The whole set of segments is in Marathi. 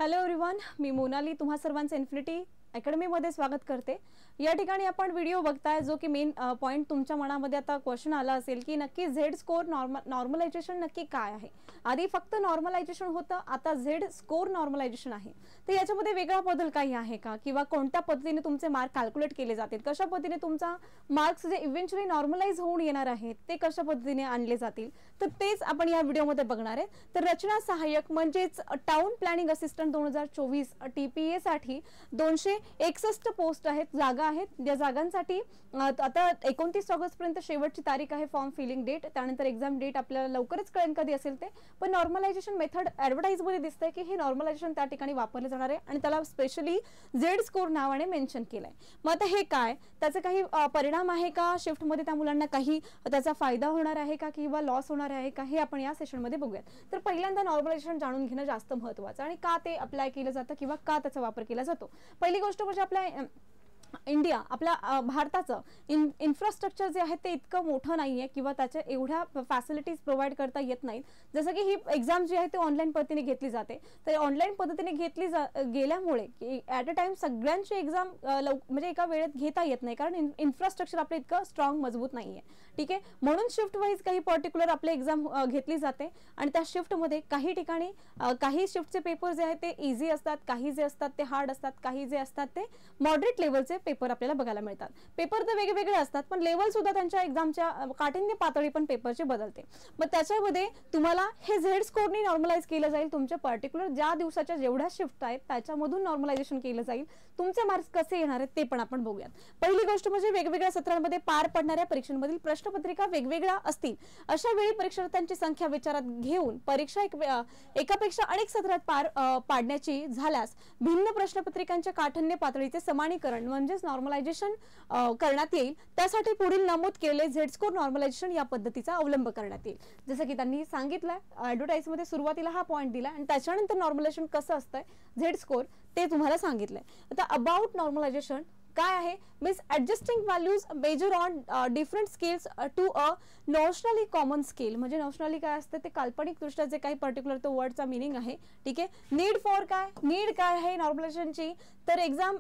हॅलो एव्हरीवन, मी मोनाली तुम्हा सर्वांचं इन्फिनिटी अकॅडमी मध्ये स्वागत करते। या ठिकाणी आपण व्हिडिओ बघताय जो की मेन पॉइंट तुमच्या मनामध्ये आता क्वेश्चन आला असेल की नक्की झेड स्कोर नॉर्मलायझेशन नक्की काय आहे। आधी फक्त नॉर्मलायझेशन होतं, आता झेड स्कोर नॉर्मलायझेशन आहे। तर याच्यामध्ये वेगळा बदल काही आहे का किंवा कोणत्या पद्धतीने तुमचे मार्क कॅल्क्युलेट केले जातील, कशा पद्धतीने तुमचा मार्क्स जे इव्हेंच्युअली नॉर्मलाइज होऊन येणार आहेत ते कशा पद्धतीने आणले जातील, तर तेच आपण या व्हिडिओमध्ये बघणार आहे। तर रचना सहाय्यक म्हणजेच टाउन प्लॅनिंग असिस्टंट 2024 टीपीए साठी 261 पोस्ट आहेत, जागा आहेत। या जागांसाठी आता 29 ऑगस्ट पर्यंत शेवटची तारीख आहे फॉर्म फिलिंग डेट। त्यानंतर एक्झाम डेट आपल्याला लवकरच कळेल कधी असेल ते, पण नॉर्मलायझेशन मेथड ऍडव्हर्टाइज मध्ये दिसतंय की हे नॉर्मलायझेशन त्या ठिकाणी वापरले जाणार आहे आणि त्याला स्पेशली झेड स्कोर नावाने मेन्शन केलंय। मग आता हे काय, त्याचे काही परिणाम आहे का, शिफ्ट मध्ये त्या मुलांना काही त्याचा फायदा होणार आहे का किंवा लॉस होणार आहे का, हे आपण या सेशन मध्ये बघूयात। तर पहिल्यांदा नॉर्मलायझेशन जाणून घेणं जास्त महत्त्वाचं आणि का ते अप्लाय केलं जातं किंवा का त्याचा वापर केला जातो। पहिली गोष्ट म्हणजे आपल्या इंडिया, आपल्या भारताचं इन्फ्रास्ट्रक्चर जे आहे ते इतकं मोठं नाहीये किंवा त्याच्या एवढ्या फॅसिलिटीज प्रोव्हाइड करता येत नाहीत। जसं की ही एक्झाम जी आहे ते ऑनलाईन पद्धतीने घेतली जाते, तर ऑनलाईन पद्धतीने घेतली गेल्यामुळे ॲट अ टाइम सगळ्यांची एक्झाम म्हणजे एका वेळेत घेता येत नाही, कारण इन्फ्रास्ट्रक्चर आपलं इतकं स्ट्रॉंग मजबूत नाहीये। ठीक आहे, म्हणून शिफ्ट वाईज काही पर्टिक्युलर आपले एक्झाम घेतली जाते आणि त्या शिफ्टमध्ये काही ठिकाणी काही शिफ्टचे पेपर जे आहेत ते इझी असतात, काही जे असतात ते हार्ड असतात, काही जे असतात ते मॉडरेट लेवलचे पेपर आपल्याला बघायला मिळतात। पेपर तर वेगवेगळे असतात, पण लेवल सुद्धा त्यांच्या एक्झामच्या काठिण्य पातळी पण पेपरची बदलते। मग त्याच्यामध्ये तुम्हाला हे झेड स्कोरनी नॉर्मलाइज केलं जाईल, तुमच्या पर्टिक्युलर ज्या दिवसाच्या जेवढ्या शिफ्ट आहेत त्याच्यामधून नॉर्मलायझेशन केलं जाईल। तुमचे मार्क्स कसे येणार आहेत ते पण आपण बघूयात। पहिली गोष्ट म्हणजे वेगवेगळ्या सत्रांमध्ये पार पडणाऱ्या परीक्षांमधील प्रश्नपत्रिका वेगवेगळ्या असतील, अशा वेळी परीक्षार्थ्यांची संख्या विचारात घेऊन परीक्षा एकापेक्षा अनेक सत्रात पार पाडण्याची झाल्यास भिन्न प्रश्नपत्रिकांच्या काठिण्य पातळीचे समानीकरण म्हणजेच नॉर्मलायझेशन करण्यात येईल। त्यासाठी पुढील नमूद केलेले झेड स्कोर नॉर्मलायझेशन या पद्धतीचा अवलंब करण्यात येईल। जसं की त्यांनी सांगितलंय ऍडव्हर्टाइज मध्ये सुरुवातीला हा पॉइंट दिला आणि त्याच्यानंतर नॉर्मलायझेशन कसं असतंय झेड स्कोर ते तुम्हाला सांगितलंय। आता अबाउट नॉर्मलायझेशन काय आहे, means adjusting values measure on different scales to a notionally common scale. म्हणजे नॉशनली काय असतं ते काल्पनिक दृष्ट्या जे काही पर्टिक्युलर तो वर्डचा मिनिंग आहे। ठीक आहे, नीड फॉर काय, नीड काय आहे नॉर्मलायझेशनची, तर एक्झाम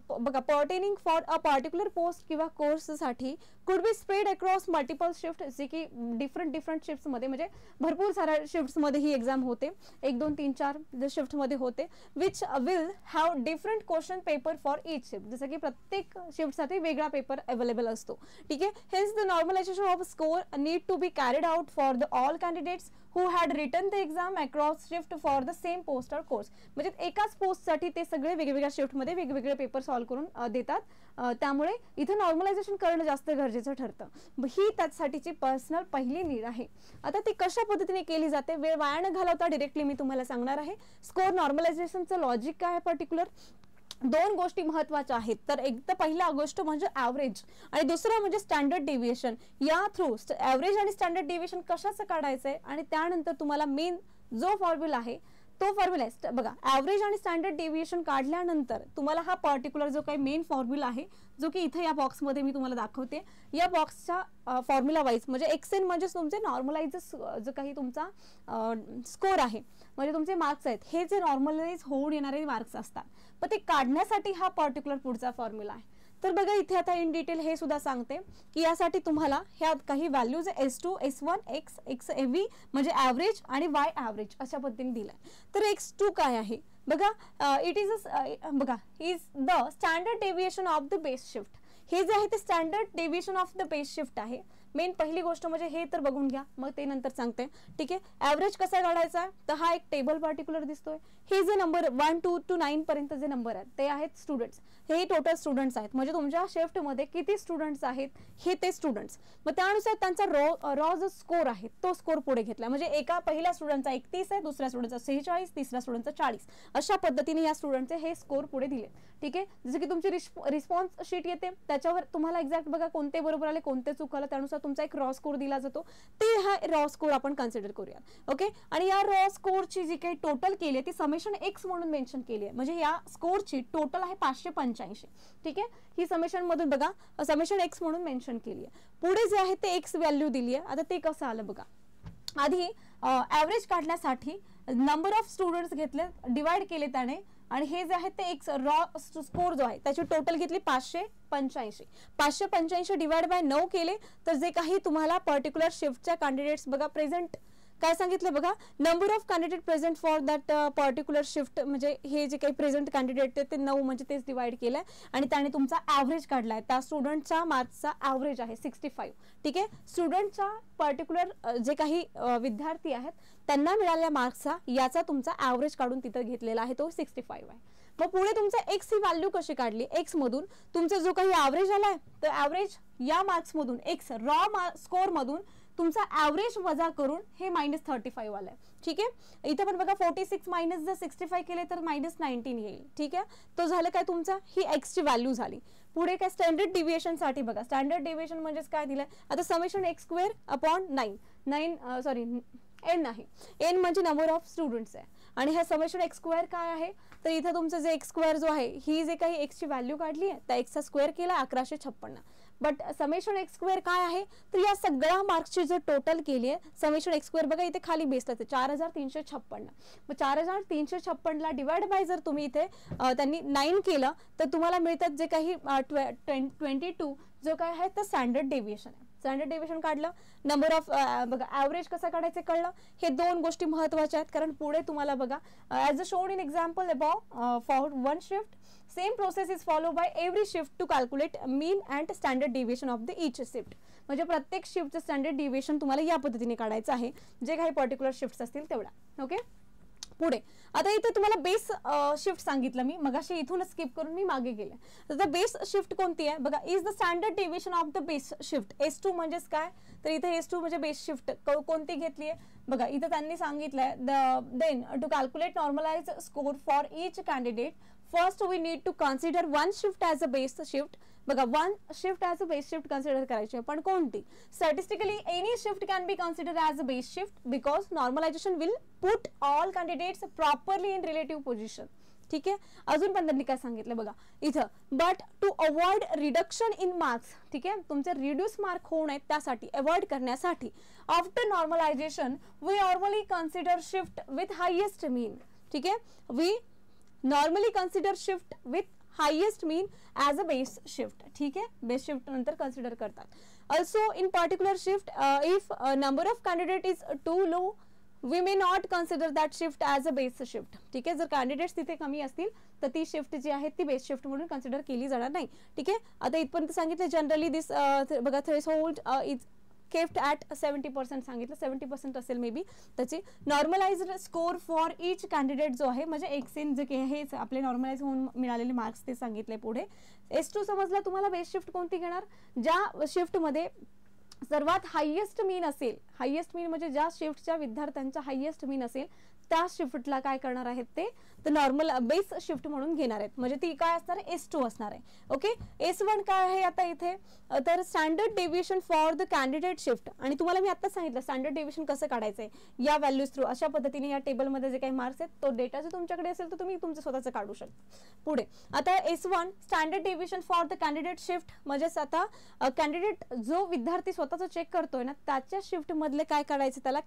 बघा pertaining for a particular post किंवा कोर्ससाठी could be spread across multiple shift, जे की डिफरंट शिफ्ट मध्ये म्हणजे भरपूर साऱ्या शिफ्ट मध्ये ही एक्झाम होते, 1 2 3 4 शिफ्ट मध्ये होते, which will have different question paper for each shift. जसं की प्रत्येक शिफ्ट साठी वेगळा पेपर अवेलेबल असतो। ठीक आहे, hence the normalization of score need to be carried out for the all candidates who had written the exam across shift for the same post or course। म्हणजे एकाच पोस्ट साठी ते सगळे वेगवेगळ्या शिफ्ट मध्ये वेगवेगळे पेपर सॉल्व्ह करून देतात। त्यामुळे इथे नॉर्मलायझेशन करणं जास्त गरजेचं ठरतं। ही त्यासाठीची पर्सनल पहिली नीड आहे। आता ती कशा पद्धतीने केली जाते, वेळ वाया न घालवता डायरेक्टली मी तुम्हाला सांगणार आहे। स्कोर नॉर्मलायझेशनचं लॉजिक काय आहे, पर्टिक्युलर दोन गोष्टी महत्त्वाच्या आहेत। तर एक तर पहिला गोष्ट म्हणजे ऍव्हरेज आणि दुसरा म्हणजे स्टँडर्ड डेव्हिएशन। या थ्रू ऍव्हरेज आणि स्टँडर्ड डेव्हिएशन कशाचं काढायचंय आणि त्यानंतर तुम्हाला मेन जो फॉर्म्युला आहे तो फॉर्म्युला बघा, ऍव्हरेज आणि स्टँडर्ड डेव्हिएशन काढल्यानंतर तुम्हाला हा पर्टिक्युलर जो काही मेन फॉर्म्युला आहे जो की इथे या बॉक्समध्ये मी तुम्हाला दाखवते, या बॉक्सच्या फॉर्म्युला वाईज म्हणजे एक्सएन म्हणजे तुमचे नॉर्मलाइज जो काही तुमचा स्कोर आहे म्हणजे तुमचे मार्क्स आहेत, हे जे नॉर्मलाइज होऊन येणारे मार्क्स असतात, पण ते काढण्यासाठी हा पर्टिक्युलर पुढचा फॉर्म्युला आहे। तर बघा इथे आता इन डिटेल हे सुद्धा सांगते की यासाठी तुम्हाला ह्या काही values S2 S1 X XAV म्हणजे ऍव्हरेज आणि Y ऍव्हरेज अशा पद्धतीने दिलाय। तर X2 काय आहे बघा, इट इज बघा is the standard deviation of the base shift. हे जे आहे ते standard deviation of the base shift आहे। मेन पहिली गोष्ट म्हणजे हे तर बघून घ्या, मग ते नंतर सांगते। ठीक आहे, ऍव्हरेज कसा काढायचा आहे, तर हा एक टेबल पर्टिक्युलर दिसतोय। हे जे नंबर 1 2 to 9 पर्यंत जे नंबर आहेत ते आहेत स्टुडंट्स, हे टोटल स्टुडंट्स आहेत म्हणजे तुमच्या शिफ्ट मध्ये किती स्टुडंट्स आहेत हे ते स्टुडंट्स। मग त्यानुसार त्यांचा रॉ जो स्कोर आहे तो स्कोर पुढे घेतला, म्हणजे एका पहिल्या स्टुडंटचा 31 आहे, दुसऱ्या स्टुडंटचा 46, तिसऱ्या स्टुडंटचा 40, अशा पद्धतीने या स्टुडंटचे हे स्कोर पुढे दिले। ठीक आहे, जसं की तुमची रिस्पॉन्स शीट येते त्याच्यावर तुम्हाला एक्झॅक्ट बघा कोणते बरोबर आले कोणते चुकलं, त्यानुसार तुमचा एक रॉ स्कोर दिला जातो, ते हा रॉ स्कोर आपण कन्सिडर करूया। ओके, आणि या रॉ स्कोरची जी काही टोटल केली आहे ती समेशन एक्स म्हणून मेन्शन केली आहे, म्हणजे या स्कोरची टोटल आहे 585। ठीक आहे, ही समेशन मधून बघा समेशन एक्स म्हणून मेन्शन केली आहे। पुढे जे आहे ते एक्स व्हॅल्यू दिली आहे। आता ते कसं आलं बघा, आधी ऍव्हरेज काढण्यासाठी नंबर ऑफ स्टुडंट्स घेतले, डिवाइड केले त्याने, आणि हे जे आहे ते एक रॉ स्कोर जो आहे त्याची टोटल घेतली 585. 585 डिवाइड बाय 9 केले तर जे काही तुम्हाला पर्टिक्युलर शिफ्टच्या कॅन्डिडेट्स बघा प्रेझेंट काय सांगितलं बघा, number of candidate present for that particular shift, म्हणजे हे जे काही प्रेझेंट कॅन्डिडेट ते 9 म्हणजे तेच डिवाइड केलंय आणि त्याने तुमचा ॲव्हरेज काढलाय. त्या स्टुडंटचा मार्क्सचा ॲव्हरेज आहे 65. ठीक आहे, स्टुडंटचा पर्टिक्युलर जे काही विद्यार्थी आहेत त्यांना मिळालेल्या मार्क्सचा याचा तुमचा ॲव्हरेज काढून तिथं घेतलेला आहे तो 65 आहे. मग पुढे तुमचा एक्स ही व्हॅल्यू कशी काढली, एक्स मधून तुमचा जो काही ॲव्हरेज आलाय तर ॲव्हरेज या मार्क्स मधून एक्स रॉ स्कोर मधून तुमचा ॲव्हरेज वजा करून हे -35 आलाय. ठीक आहे, इथे पण बघा 46 मायनस जर 65 केले तर -19 येईल. ठीक आहे, तो झालं काय तुमचा ही एक्स ची व्हॅल्यू झाली. पुढे काय स्टँडर्ड डिव्हिएशन साठी बघा, स्टँडर्ड डिव्हिएशन म्हणजेच काय दिलंय आता summation x square upon 9 sorry n आहे, एन म्हणजे नंबर ऑफ स्टुडंट्स आहे आणि हा समेशन एक्स स्क्वेअर काय आहे तर इथं तुमचं जे एक्स स्क्वेअर जो आहे ही जे काही एक्स ची व्हॅल्यू काढली आहे त्या एक्सचा स्क्वेअर केला 1156. बट समेशन एक्स स्क्वेअर काय आहे तर या सगळ्या मार्क्सची जर टोटल केली आहे समेशन एक्स स्क्वेअर बघा इथे खाली बेसला 4356. मग 4356 ला डिवाइड बाय जर तुम्ही इथे त्यांनी 9 केलं तर तुम्हाला मिळतात जे काही 22 जो काय आहे तर स्टँडर्ड डेव्हिएशन आहे. स्टँडर्ड डेव्हिएशन काढलं, नंबर ऑफ बघा ॲव्हरेज कसं काढायचं कळलं. हे दोन गोष्टी महत्त्वाच्या आहेत कारण पुढे तुम्हाला बघा as a shown in example about for one shift same process is follow by every shift to calculate mean and standard deviation of the each shift. म्हणजे प्रत्येक शिफ्टचं स्टँडर्ड डेव्हिएशन तुम्हाला या पद्धतीने काढायचं आहे जे काही पर्टिक्युलर शिफ्ट असतील तेवढा. ओके, पुढे आता इथे तुम्हाला बेस शिफ्ट सांगितलं मी मगाशी, इथूनच स्किप करून मी मागे गेले. तर बेस शिफ्ट कोणती आहे बघा, is the standard deviation of the base shift. S2 म्हणजेच काय तर इथे S2 म्हणजे बेस शिफ्ट कोणती घेतली आहे बघा, इथे त्यांनी सांगितलंय then to calculate normalize score for each candidate first we need to consider one shift as a base shift. बघा one shift as a base shift consider करायची पण कोणती, statistically any shift can be consider as a base shift because normalization will put all candidates properly in relative position. ठीक आहे, अजून पण त्यांनी काय सांगितलं बघा इथं, but to avoid reduction in marks. ठीक आहे, तुमचे रिड्यूस मार्क होऊ नयेत त्यासाठी अवॉइड करण्यासाठी after normalization we normally consider shift with highest mean. ठीक आहे, we normally consider shift with highest mean as a base shift. ठीक आहे, बेस शिफ्ट नंतर कन्सिडर करतात. Also in particular shift if number of candidate is too low we may not consider that shift as a base shift. ठीक आहे, जर कॅन्डिडेट्स तिथे कमी असतील तर ती शिफ्ट जी आहे ती बेस शिफ्ट म्हणून कन्सिडर केली जाणार नाही. ठीक आहे, आता इथपर्यंत सांगितलं जनरली दिस बघा थ्रेशोल्ड इज केफ्ट ॲट 70% सांगितलं, 70% असेल मे बी त्याची. Normalized score for each candidate जो आहे म्हणजे एक्सेन जे काही हे आपले नॉर्मलाइज होऊन मिळालेले मार्क्स ते सांगितले. पुढे S2 समजला तुम्हाला, बेस शिफ्ट कोणती घेणार ज्या शिफ्टमध्ये सर्वात हायेस्ट मीन असेल, हायेस्ट मीन म्हणजे ज्या शिफ्टच्या विद्यार्थ्यांचा हायेस्ट मीन असेल त्या शिफ्टला काय करणार आहेत ते तर नॉर्मल बेस शिफ्ट म्हणून घेणार आहेत. म्हणजे ती काय असणार आहे S2 असणार आहे. ओके, S1 काय आहे आता इथे तर standard deviation for the candidate shift. आणि तुम्हाला मी आता सांगितलं स्टँडर्ड डेव्हिएशन कसं काढायचं आहे या व्हॅल्यूज थ्रू. अशा पद्धतीने या टेबलमध्ये जे काही मार्क्स आहेत तो डेटा जर तुमच्याकडे असेल तर तुम्ही तुमचं स्वतःचं काढू शकता. पुढे आता S1 standard deviation for the candidate shift म्हणजेच आता कॅन्डिडेट जो विद्यार्थी स्वतःचं चेक करतोय ना त्याच्या शिफ्ट मधले काय काढायचं त्याला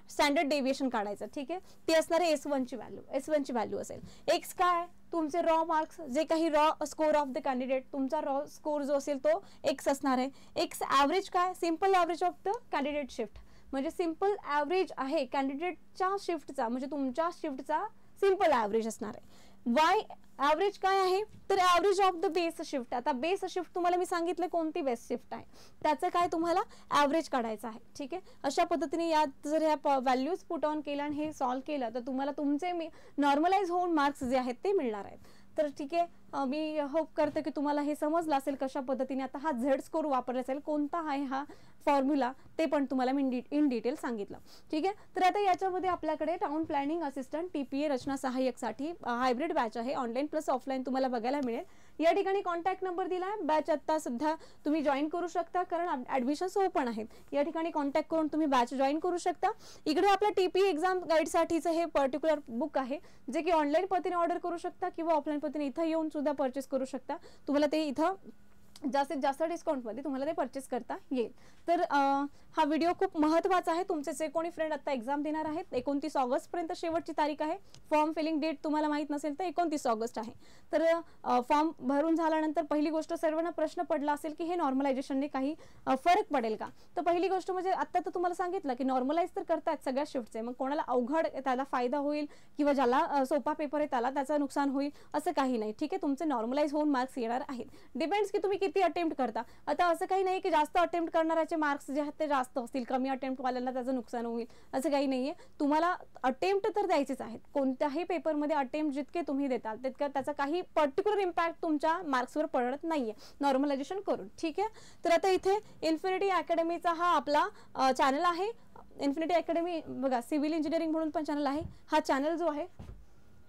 स्टँडर्ड डेव्हिएशन काढायचं. ठीक आहे, ती असणार आहे S1 ची व्हॅल्यू. S1 ची व्हॅल्यू असेल. एक्स काय तुमचे रॉ मार्क्स जे काही raw score of the candidate तुमचा रॉ स्कोर जो असेल तो एक्स असणार आहे. एक्स ॲव्हरेज काय simple average of the candidate shift म्हणजे सिम्पल ॲव्हरेज आहे कॅन्डिडेटच्या शिफ्टचा म्हणजे तुमच्या शिफ्टचा सिम्पल ॲव्हरेज असणार आहे. वाय ॲव्हरेज काय आहे तर average of the base shift. आता बेस शिफ्ट तुम्हाला मी सांगितलं कोणती बेस शिफ्ट आहे त्याचं काय तुम्हाला ॲव्हरेज काढायचं आहे. ठीक आहे, अशा पद्धतीने यात जर ह्या व्हॅल्यूज पुट ऑन केलं आणि हे सॉल्व्ह केलं तर तुम्हाला तुमचे नॉर्मलाइज होऊन मार्क्स जे आहेत ते मिळणार आहेत. तर ठीक आहे, मी होप करते की तुम्हाला हे समजलं असेल कशा पद्धतीने आता हा झेड स्कोर वापरला असेल, कोणता आहे हा फॉर्म्युला ते पण तुम्हाला मी इन डिटेल सांगितलं. ठीक आहे, तर आता याच्यामध्ये आपल्याकडे टाउन प्लॅनिंग असिस्टंट TPA रचना सहाय्यकसाठी हायब्रिड बॅच आहे, ऑनलाईन प्लस ऑफलाईन तुम्हाला बघायला मिळेल. या ठिकाणी कॉन्टॅक्ट नंबर दिला आहे. बॅच आता सध्या तुम्ही जॉईन करू शकता कारण ॲडमिशन्स ओपन आहेत. या ठिकाणी कॉन्टॅक्ट करून तुम्ही बॅच जॉईन करू शकता. इकडे आपल्या TPA एक्झाम गाईडसाठीचं हे पर्टिक्युलर बुक आहे जे की ऑनलाईन पद्धतीने ऑर्डर करू शकता किंवा ऑफलाईन पद्धतीने इथं येऊन सुद्धा परचेस करू शकता. तुम्हाला ते इथं जास्तीत जास्त डिस्काउंटमध्ये तुम्हाला ते परचेस करता येईल. तर हा व्हिडिओ खूप महत्त्वाचा आहे. तुमचे जे कोणी फ्रेंड आता एक्झाम देणार आहेत, 29 ऑगस्टपर्यंत शेवटची तारीख आहे. फॉर्म फिलिंग डेट तुम्हाला माहीत नसेल तर 29 ऑगस्ट आहे. तर फॉर्म भरून झाल्यानंतर पहिली गोष्ट सर्वांना प्रश्न पडला असेल की हे नॉर्मलायझेशनने काही फरक पडेल का. तर पहिली गोष्ट म्हणजे आता तर तुम्हाला सांगितलं की नॉर्मलाइज तर करतायत सगळ्या शिफ्टचे, मग कोणाला अवघड त्याला फायदा होईल किंवा ज्याला सोपा पेपर आहे त्याला त्याचं नुकसान होईल असं काही नाही. ठीक आहे, तुमचे नॉर्मलाइज होऊन मार्क्स येणार आहेत. डिपेंड्स की तुम्ही किती अटेम्प्ट करता. आता असं काही नाही की जास्त अटेम्प्ट करणाऱ्याचे मार्क्स जे आहेत ते जास्त असतील, कमी अटेम्प्ट वाल्यांना त्याचं नुकसान होईल असं काही नाहीये. तुम्हाला अटेम्प्ट तर द्यायचेच आहेत. कोणत्याही पेपरमध्ये अटेम्प्ट जितके तुम्ही देताल तितकं त्याचा काही पर्टिक्युलर इम्पॅक्ट तुमच्या मार्क्सवर पडत नाहीये नॉर्मलायझेशन करून. ठीक आहे, तर आता इथे इन्फिनिटी अकॅडमीचा हा आपला चॅनल आहे. इन्फिनिटी अकॅडमी बघा, सिव्हिल इंजिनिअरिंग म्हणून पण चॅनल आहे. हा चॅनल जो आहे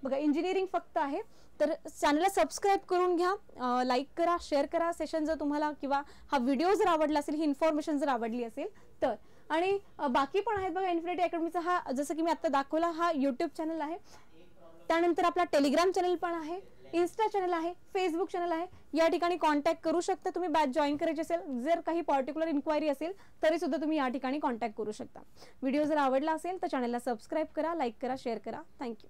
बघा इंजिनिअरिंग फक्त आहे. तर चॅनलला सबस्क्राईब करून घ्या, लाईक करा, शेअर करा सेशन जर तुम्हाला, किंवा हा व्हिडिओ जर आवडला असेल, ही इन्फॉर्मेशन जर आवडली असेल तर. आणि बाकी पण आहेत बघा इन्फिनिटी अकॅडमीचा हा, जसं की मी आता दाखवला, हा यूट्यूब चॅनल आहे. त्यानंतर आपला टेलिग्राम चॅनल पण आहे, इन्स्टा चॅनल आहे, फेसबुक चॅनल आहे. या ठिकाणी कॉन्टॅक्ट करू शकता तुम्ही. बॅच जॉईन करायची असेल, जर काही पर्टिक्युलर इन्क्वायरी असेल तरी सुद्धा तुम्ही या ठिकाणी कॉन्टॅक्ट करू शकता. व्हिडिओ जर आवडला असेल तर चॅनलला सबस्क्राईब करा, लाईक करा, शेअर करा. थँक्यू.